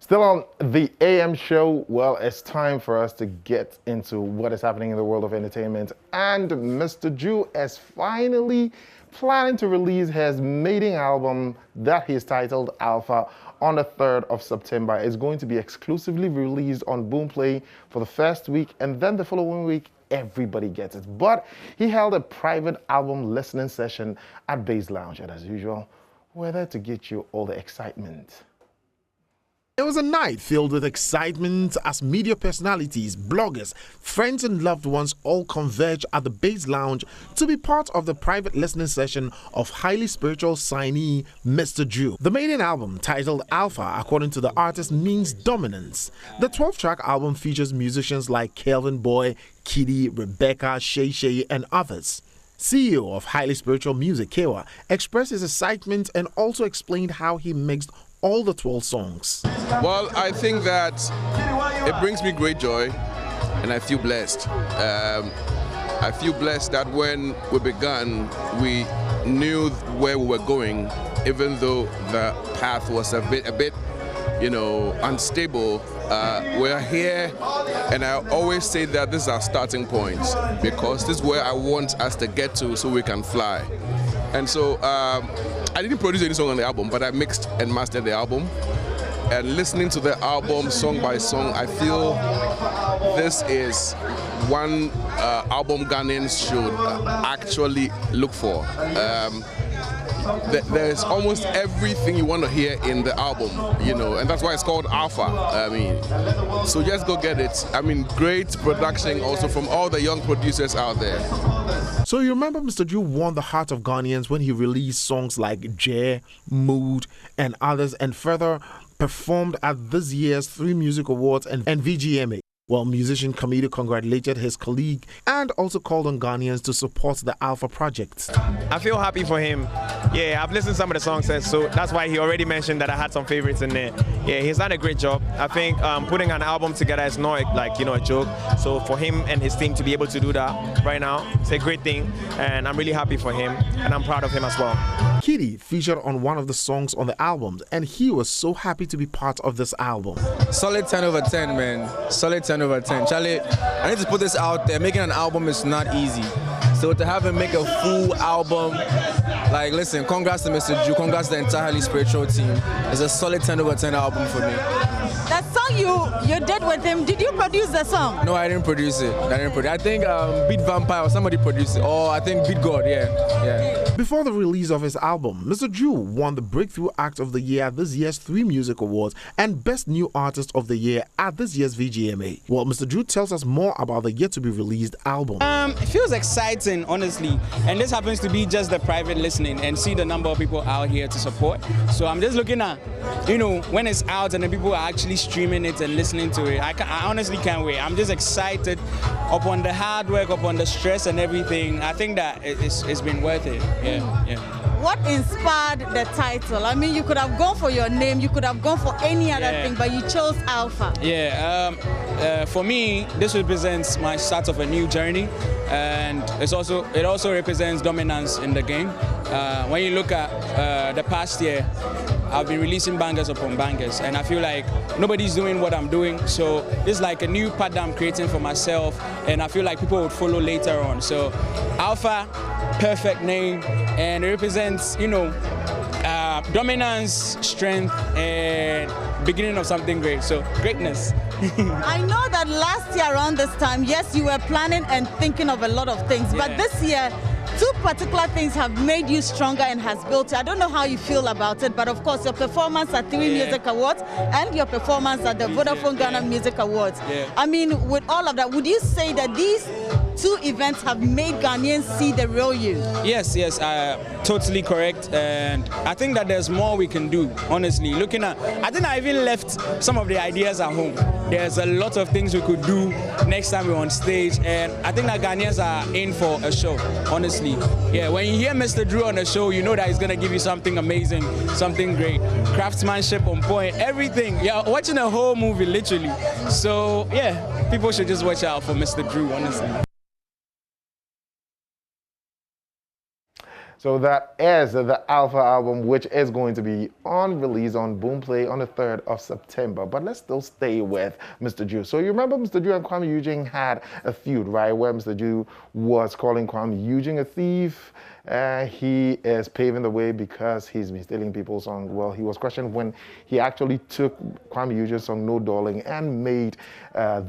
Still on the AM show, well, it's time for us to get into what is happening in the world of entertainment. And Mr. Jew is finally planning to release his maiden album that he's titled Alpha on the 3rd of September. It's going to be exclusively released on Boomplay for the first week, and then the following week, everybody gets it. But he held a private album listening session at Bass Lounge, and as usual, we're there to get you all the excitement. It was a night filled with excitement as media personalities, bloggers, friends and loved ones all converged at the Bass Lounge to be part of the private listening session of highly spiritual signee Mr. Jew. The maiden album, titled Alpha, according to the artist, means dominance. The 12-track album features musicians like Kelvin Boy, Kitty, Rebecca, Shay Shay and others. CEO of Highly Spiritual Music, Kewa, expressed his excitement and also explained how he mixed all the 12 songs. Well, I think that it brings me great joy and I feel blessed. I feel blessed that when we began, we knew where we were going, even though the path was a bit, unstable. We're here, and I always say that this is our starting point because this is where I want us to get to so we can fly. And so I didn't produce any song on the album, but I mixed and mastered the album. And listening to the album song by song, I feel this is one album Ghanaians should actually look for. There's almost everything you want to hear in the album, and that's why it's called Alpha. So just go get it. Great production also from all the young producers out there. So you remember Mr. Jew won the heart of Ghanaians when he released songs like J, Mood, and others, and further performed at this year's 3 Music Awards and VGMA. Well, musician Kamido congratulated his colleague and also called on Ghanaians to support the Alpha project. I feel happy for him. Yeah, I've listened to some of the songs, so that's why he already mentioned that I had some favorites in there. Yeah, he's done a great job. I think putting an album together is not a joke. So for him and his team to be able to do that right now, it's a great thing, and I'm really happy for him, and I'm proud of him as well. Kitty featured on one of the songs on the album, and he was so happy to be part of this album. Solid 10 over 10, man. Solid 10 over 10. Charlie, I need to put this out there. Making an album is not easy. So to have him make a full album, listen, congrats to Mr. Jew, congrats to the entirely spiritual team. It's a solid 10 over 10 album for me. That song you did with him, did you produce the song? No, I didn't produce it. I think Beat Vampire or somebody produced it. Or I think Beat God, yeah. Before the release of his album, Mr. Jew won the Breakthrough Act of the Year at this year's 3 Music Awards and Best New Artist of the Year at this year's VGMA. Well, Mr. Jew tells us more about the yet-to-be-released album. It feels exciting, honestly, and this happens to be just the private listening and see the number of people out here to support. So I'm just looking at, when it's out and the people are actually streaming it and listening to it. I honestly can't wait. I'm just excited upon the hard work, upon the stress and everything. I think that it's been worth it. Yeah. What inspired the title? You could have gone for your name, you could have gone for any other thing, but you chose Alpha. Yeah, for me, this represents my start of a new journey, and it also represents dominance in the game. When you look at the past year, I've been releasing bangers upon bangers, and I feel like nobody's doing what I'm doing, so it's like a new path that I'm creating for myself, and I feel like people would follow later on. So Alpha, perfect name, and it represents, dominance, strength, and beginning of something great. So greatness. I know that last year around this time, yes, you were planning and thinking of a lot of things, but this year, 2 particular things have made you stronger and has built you. I don't know how you feel about it, but of course your performance at 3 Music Awards and your performance at the Vodafone Ghana Music Awards. With all of that, would you say that these 2 events have made Ghanaians see the real you? Yes, totally correct, and I think that there's more we can do, honestly. I think I even left some of the ideas at home. There's a lot of things we could do next time we're on stage, and I think that Ghanaians are in for a show, honestly. Yeah, when you hear Mr. Drew on the show, you know that he's going to give you something amazing, something great. Craftsmanship on point, everything. You're watching a whole movie, literally. So, yeah, people should just watch out for Mr. Drew, honestly. So that is the Alpha album, which is going to be on release on Boomplay on the 3rd of September. But let's still stay with Mr. Jew. So you remember Mr. Jew and Kwame Eugene had a feud, right? Where Mr. Jew was calling Kwame Eugene a thief. He is paving the way because he's been stealing people's songs. Well, he was questioned when he actually took Kwame Eugene's song No Darling and made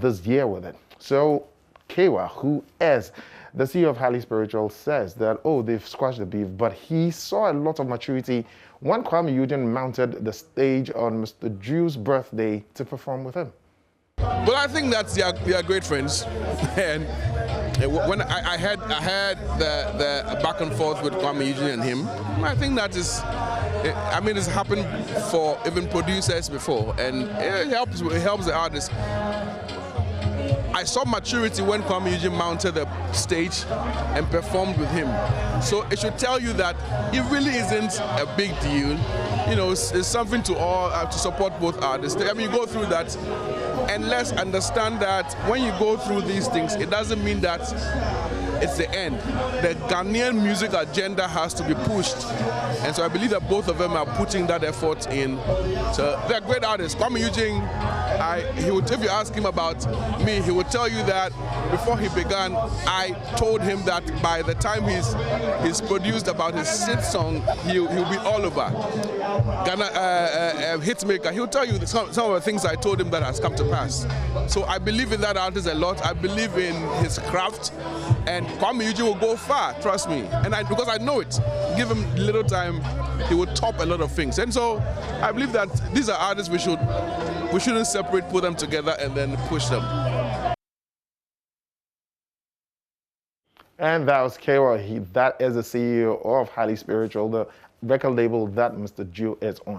This Year with it. So Kewa, who is the CEO of Highly Spiritual, says that, oh, they've squashed the beef, but he saw a lot of maturity when Kwame Eugene mounted the stage on Mr. Jew's birthday to perform with him. Well, I think that's they are great friends, and when I had the back and forth with Kwame Eugene and him, I think that is, I mean, it's happened for even producers before, and it helps the artists. I saw maturity when Kwame Eugene mounted the stage and performed with him. So it should tell you that it really isn't a big deal. You know, it's something to all to support both artists. I mean, you go through that, and let's understand that when you go through these things, it doesn't mean that it's the end. The Ghanaian music agenda has to be pushed, and so I believe that both of them are putting that effort in. So they're great artists. Kwame Eugene, if you ask him about me, he would tell you that before he began, I told him that by the time he's produced about his 6th song, he'll be all over. Ghana hitmaker, he'll tell you some of the things I told him that has come to pass. So I believe in that artist a lot. I believe in his craft, and Kwame Eugene will go far, trust me. And because I know it, give him little time, he will top a lot of things. And so I believe that these are artists we shouldn't separate, put them together, and then push them. And that was Kewa. That is the CEO of Highly Spiritual, the record label that Mr. Jew is on.